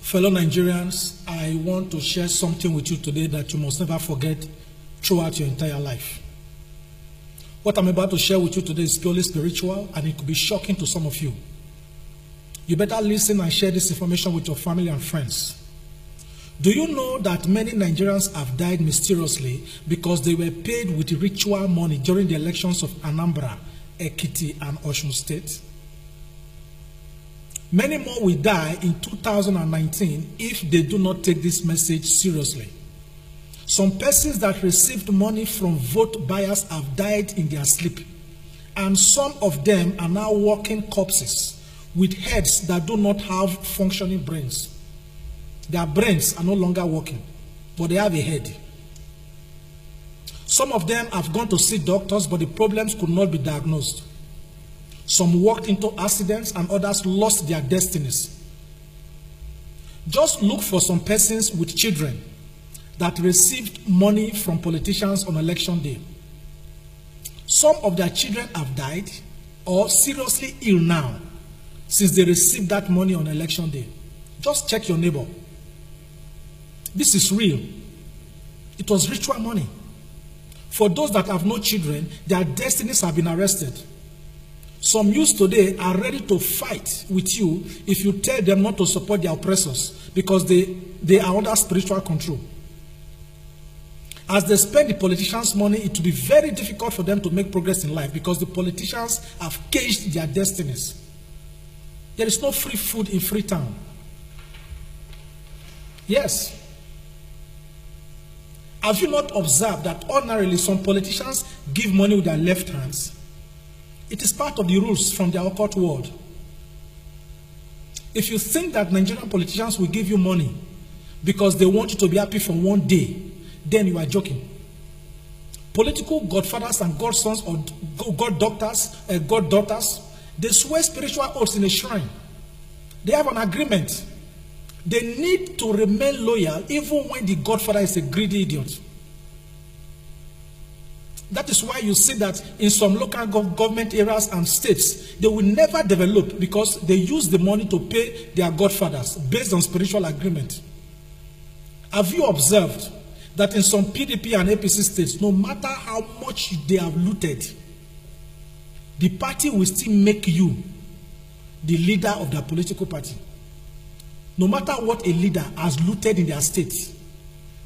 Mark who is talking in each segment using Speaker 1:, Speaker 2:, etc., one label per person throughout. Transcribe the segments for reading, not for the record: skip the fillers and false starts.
Speaker 1: Fellow Nigerians, I want to share something with you today that you must never forget throughout your entire life. What I'm about to share with you today is purely spiritual, and it could be shocking to some of you. You better listen and share this information with your family and friends. Do you know that many Nigerians have died mysteriously because they were paid with ritual money during the elections of Anambra, Ekiti, and Osun State? Many more will die in 2019 if they do not take this message seriously. Some persons that received money from vote buyers have died in their sleep, and some of them are now walking corpses with heads that do not have functioning brains. Their brains are no longer working, but they have a head. Some of them have gone to see doctors, but the problems could not be diagnosed. Some walked into accidents and others lost their destinies. Just look for some persons with children that received money from politicians on election day. Some of their children have died or seriously ill now since they received that money on election day. Just check your neighbor. This is real. It was ritual money. For those that have no children, their destinies have been arrested. Some youths today are ready to fight with you if you tell them not to support their oppressors because they are under spiritual control. As they spend the politicians' money, it will be very difficult for them to make progress in life because the politicians have caged their destinies. There is no free food in Freetown. Yes. Have you not observed that ordinarily some politicians give money with their left hands? It is part of the rules from the occult world. If you think that Nigerian politicians will give you money because they want you to be happy for one day, then you are joking. Political godfathers and godsons or goddaughters, they swear spiritual oaths in a shrine. They have an agreement. They need to remain loyal even when the godfather is a greedy idiot. That is why you see that in some local government areas and states, they will never develop because they use the money to pay their godfathers based on spiritual agreement. Have you observed that in some PDP and APC states, no matter how much they have looted, the party will still make you the leader of their political party? No matter what a leader has looted in their state,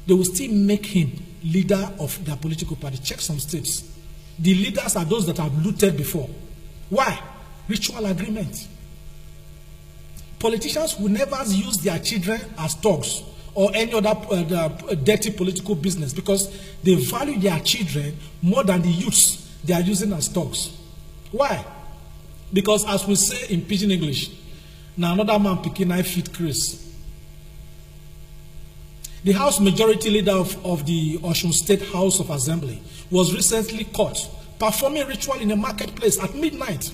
Speaker 1: they will still make him leader of their political party. Check some states. The leaders are those that have looted before. Why? Ritual agreement. Politicians will never use their children as thugs or any other dirty political business because they value their children more than the youths they are using as thugs. Why? Because as we say in pidgin English, now another man picking 9 feet Chris. The House Majority Leader of the Osun State House of Assembly was recently caught performing ritual in a marketplace at midnight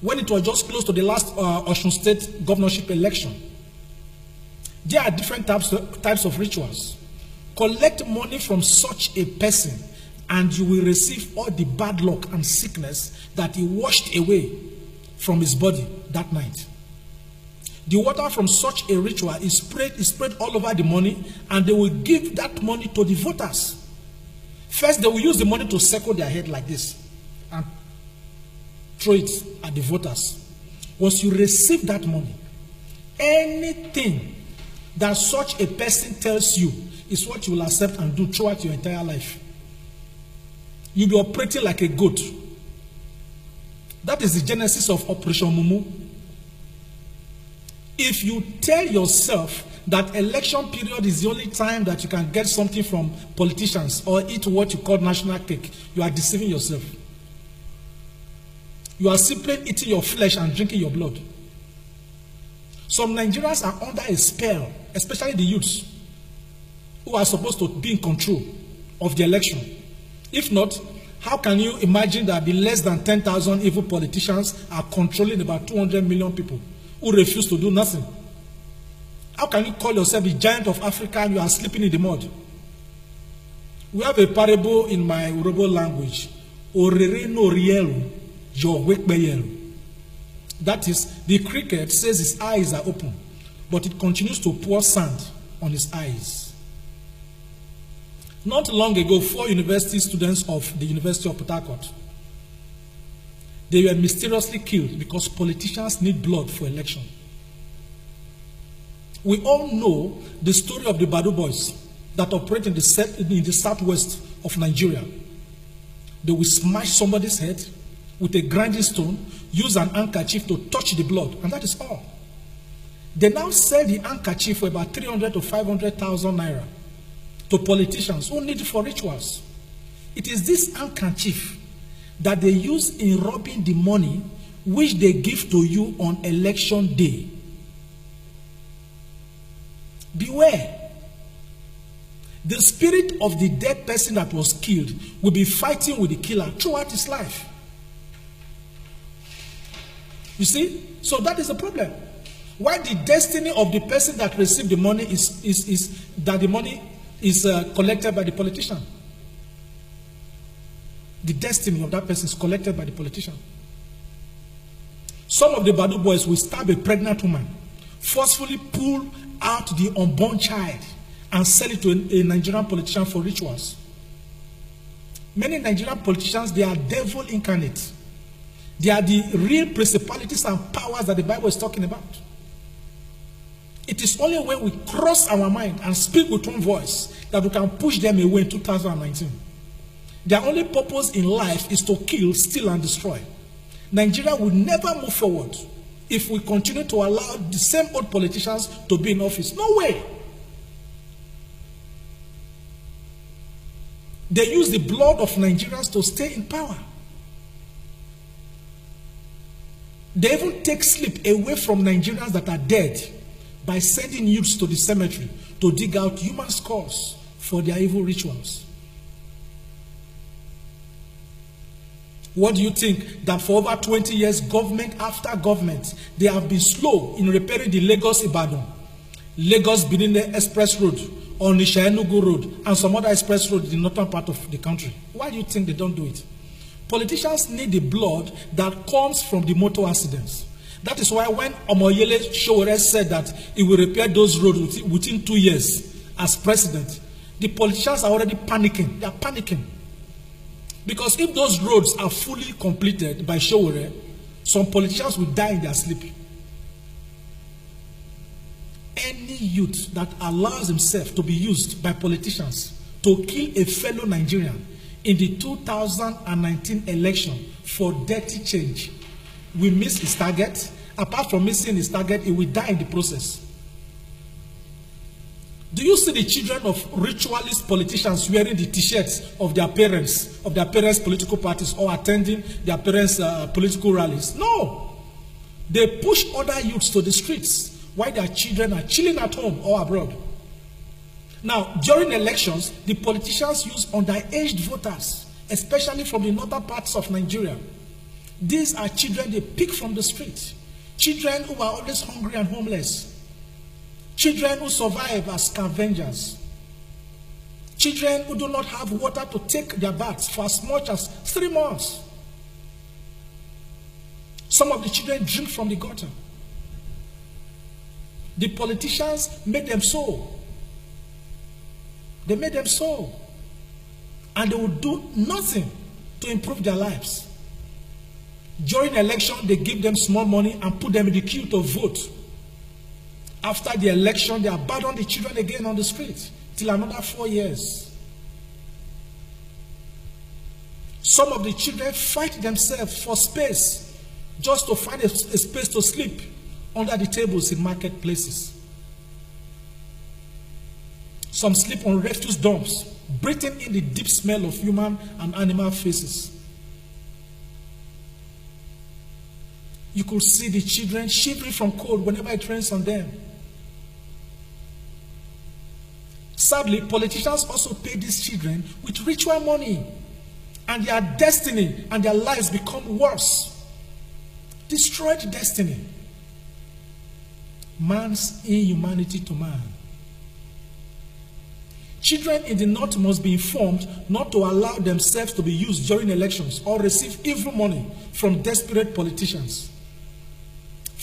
Speaker 1: when it was just close to the last Osun State governorship election. There are different types of rituals. Collect money from such a person and you will receive all the bad luck and sickness that he washed away from his body that night. The water from such a ritual is spread all over the money, and they will give that money to the voters. First, they will use the money to circle their head like this and throw it at the voters. Once you receive that money, anything that such a person tells you is what you will accept and do throughout your entire life. You'll be operating like a goat. That is the genesis of Operation Mumu. If you tell yourself that election period is the only time that you can get something from politicians or eat what you call national cake, you are deceiving yourself. You are simply eating your flesh and drinking your blood. Some Nigerians are under a spell, especially the youths, who are supposed to be in control of the election. If not, how can you imagine that the less than 10,000 evil politicians are controlling about 200 million people who refuse to do nothing? How can you call yourself the giant of Africa and you are sleeping in the mud? We have a parable in my Urhobo language. Orere no rielu, jo wekbeyelu. That is, the cricket says his eyes are open, but it continues to pour sand on his eyes. Not long ago, 4 university students of the University of Port Harcourt, they were mysteriously killed because politicians need blood for election. We all know the story of the Badu boys that operate in the southwest of Nigeria. They will smash somebody's head with a grinding stone, use an handkerchief to touch the blood, and that is all. They now sell the handkerchief for about 300 to 500,000 naira to politicians who need it for rituals. It is this handkerchief that they use in robbing the money which they give to you on election day. Beware. The spirit of the dead person that was killed will be fighting with the killer throughout his life. You see? So that is the problem. Why the destiny of the person that received the money is that the money is collected by the politician. The destiny of that person is collected by the politician. Some of the Badu boys will stab a pregnant woman, forcefully pull out the unborn child, and sell it to a Nigerian politician for rituals. Many Nigerian politicians, they are devil incarnate. They are the real principalities and powers that the Bible is talking about. It is only when we cross our mind and speak with one voice that we can push them away in 2019. Their only purpose in life is to kill, steal, and destroy. Nigeria will never move forward if we continue to allow the same old politicians to be in office. No way. They use the blood of Nigerians to stay in power. They even take sleep away from Nigerians that are dead by sending youths to the cemetery to dig out human skulls for their evil rituals. What do you think? That for over 20 years, government after government, they have been slow in repairing the Lagos-Ibadan, Lagos-Benin Express Road, Onitsha-Enugu Road, and some other express road in the northern part of the country. Why do you think they don't do it? Politicians need the blood that comes from the motor accidents. That is why when Omoyele Sowore said that he will repair those roads within 2 years as president, the politicians are already panicking. They are panicking. Because if those roads are fully completed by Sowore, some politicians will die in their sleep. Any youth that allows himself to be used by politicians to kill a fellow Nigerian in the 2019 election for dirty change will miss his target. Apart from missing his target, he will die in the process. Do you see the children of ritualist politicians wearing the t-shirts of their parents' political parties, or attending their parents' political rallies? No. They push other youths to the streets while their children are chilling at home or abroad. Now, during elections, the politicians use underage voters, especially from the northern parts of Nigeria. These are children they pick from the street. Children who are always hungry and homeless. Children who survive as scavengers. Children who do not have water to take their baths for as much as 3 months. Some of the children drink from the gutter. The politicians made them so. They made them so. And they will do nothing to improve their lives. During election, they give them small money and put them in the queue to vote. After the election, they abandon the children again on the street till another 4 years. Some of the children fight themselves for space just to find a space to sleep under the tables in marketplaces. Some sleep on refuse dumps, breathing in the deep smell of human and animal faces. You could see the children shivering from cold whenever it rains on them. Sadly, politicians also pay these children with ritual money, and their destiny and their lives become worse. Destroyed destiny. Man's inhumanity to man. Children in the north must be informed not to allow themselves to be used during elections or receive evil money from desperate politicians.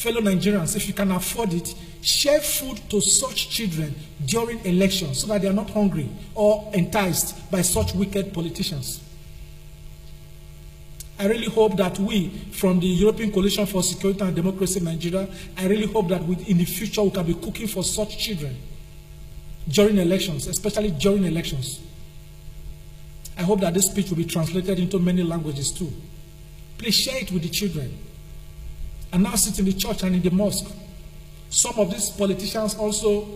Speaker 1: fellow Nigerians, if you can afford it, share food to such children during elections so that they are not hungry or enticed by such wicked politicians. I really hope that we, from the European Coalition for Security and Democracy in Nigeria, I really hope that in the future we can be cooking for such children during elections, especially during elections. I hope that this speech will be translated into many languages too. Please share it with the children. Announce it in the church and in the mosque. Some of these politicians also,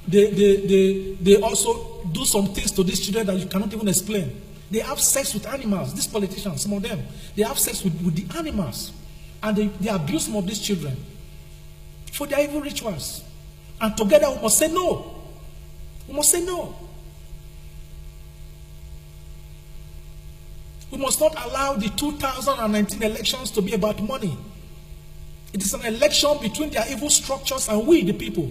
Speaker 1: they also do some things to these children that you cannot even explain. They have sex with animals. These politicians, some of them, they have sex with the animals. And they abuse some of these children for their evil rituals. And together we must say no. We must say no. We must not allow the 2019 elections to be about money. It is an election between their evil structures and we, the people.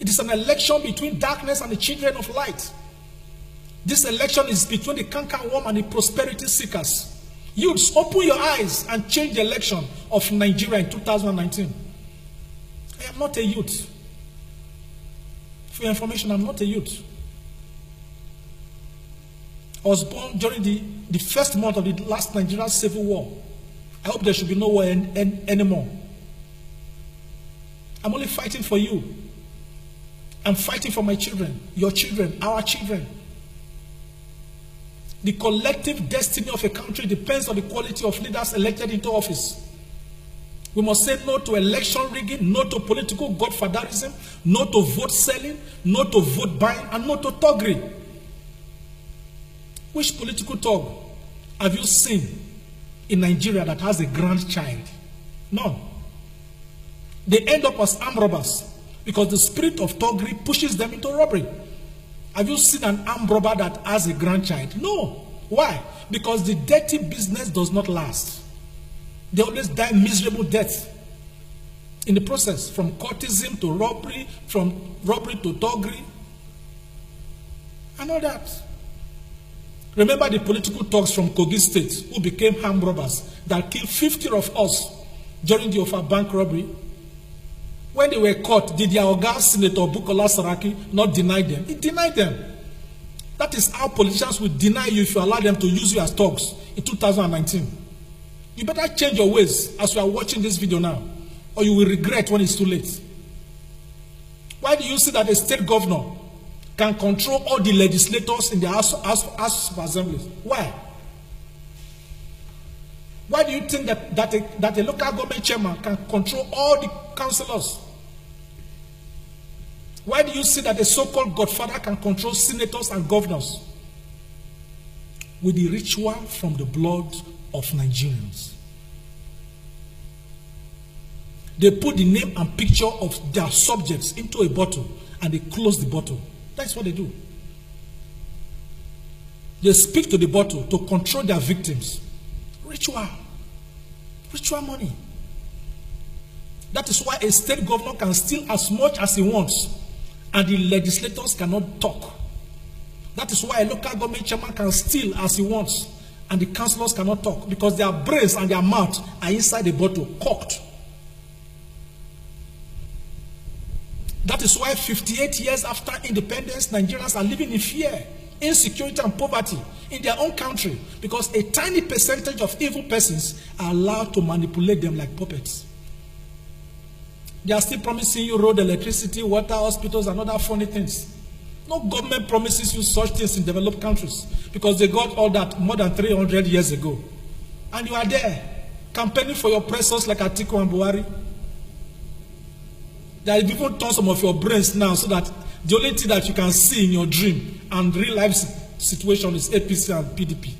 Speaker 1: It is an election between darkness and the children of light. This election is between the cankerworm and the prosperity seekers. Youths, open your eyes and change the election of Nigeria in 2019. I am not a youth. For your information, I'm not a youth. I was born during the first month of the last Nigerian civil war. I hope there should be no war anymore. I'm only fighting for you. I'm fighting for my children, your children, our children. The collective destiny of a country depends on the quality of leaders elected into office. We must say no to election rigging, no to political godfatherism, no to vote selling, no to vote buying, and no to thuggery. Which political thug have you seen in Nigeria that has a grandchild? None. They end up as armed robbers because the spirit of thuggery pushes them into robbery. Have you seen an armed robber that has a grandchild? No. Why? Because the dirty business does not last. They always die miserable deaths in the process, from courtesan to robbery, from robbery to thuggery, and all that. Remember the political thugs from Kogi State who became armed robbers that killed 50 of us during the Ofa Bank robbery? When they were caught, did their Oga Senator Bukola Saraki not deny them? He denied them. That is how politicians will deny you if you allow them to use you as thugs in 2019. You better change your ways as you are watching this video now, or you will regret when it's too late. Why do you see that a state governor can control all the legislators in the House of Assemblies? Why? Why do you think that a local government chairman can control all the councillors? Why do you see that a so-called godfather can control senators and governors? With the ritual from the blood of Nigerians. They put the name and picture of their subjects into a bottle and they close the bottle. That's what they do. They speak to the bottle to control their victims. Ritual. Ritual money. That is why a state governor can steal as much as he wants and the legislators cannot talk. That is why a local government chairman can steal as he wants and the councillors cannot talk, because their brains and their mouth are inside the bottle, corked. That is why 58 years after independence, Nigerians are living in fear, insecurity and poverty in their own country, because a tiny percentage of evil persons are allowed to manipulate them like puppets. They are still promising you road, electricity, water, hospitals, and other funny things. No government promises you such things in developed countries, because they got all that more than 300 years ago. And you are there, campaigning for your oppressors like Atiku and Buhari. They have even turned some of your brains now so that the only thing that you can see in your dream and real life situation is APC and PDP.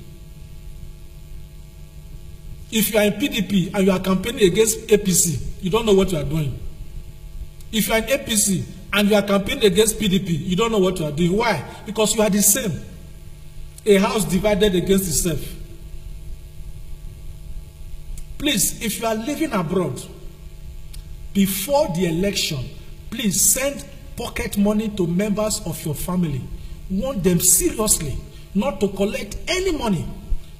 Speaker 1: If you are in PDP and you are campaigning against APC, you don't know what you are doing. If you are in APC and you are campaigning against PDP, you don't know what you are doing. Why? Because you are the same. A house divided against itself. Please, if you are living abroad, before the election, please send pocket money to members of your family. Warn them seriously not to collect any money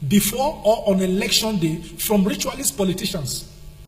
Speaker 1: before or on election day from ritualist politicians.